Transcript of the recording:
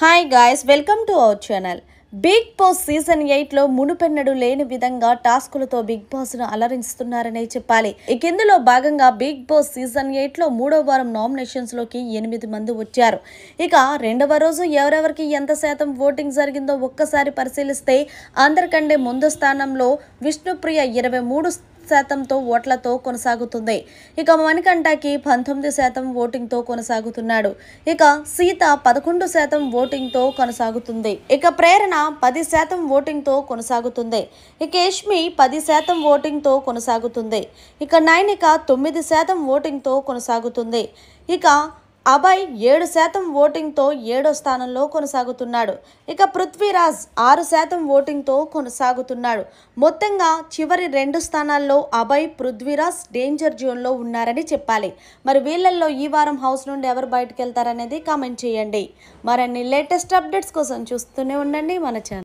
Hi guys, welcome to our channel. Bigg Boss season 8లో మునుపెన్నడు లేని విధంగా టాస్కులతో బిగ్ బాస్ ను అలరిస్తున్నారనే చెప్పాలి. ఇందులో భాగంగా బిగ్ బాస్ సీజన్ 8లో 3వ వారం నామినేషన్స్ లోకి 8 మంది వచ్చారు. ఇక రెండవ రోజు ఎవరెవరికి ఎంత శాతం ఓటింగ్ జరిగిందో ఒక్కసారి పరిశీలిస్తే అందరికంటే ముందు స్థానంలో విష్ణుప్రియ 23% ఓట్లతో కొనసాగుతుంది. ఇక మణికంఠకి 19% ఓటింగ్తో కొనసాగుతున్నాడు. ఇక సీత 11% ఓటింగ్తో కొనసాగుతుంది. ఇక ప్రేరణ 10% ఓటింగ్తో కొనసాగుతుంది. ఇక యష్మి 10% ఓటింగ్తో కొనసాగుతుంది. ఇక నైనిక 9% ఓటింగ్తో కొనసాగుతుంది. ఇక అభయ్ 7% ఓటింగ్తో 7వ స్థానంలో కొనసాగుతున్నాడు. ఇక పృథ్వీరాజ్ 6% ఓటింగ్తో కొనసాగుతున్నాడు. మొత్తంగా చివరి 2 స్థానాల్లో అభయ్, పృథ్వీరాజ్ డేంజర్ జోన్లో ఉన్నారని చెప్పాలి. మరి వీళ్ళల్లో ఈ వారం హౌస్ నుండి ఎవరు బయటకు వెళ్తారనేది కామెంట్ చేయండి. మరిన్ని లేటెస్ట్ అప్డేట్స్ కోసం చూస్తూనే ఉండండి మన ఛానల్.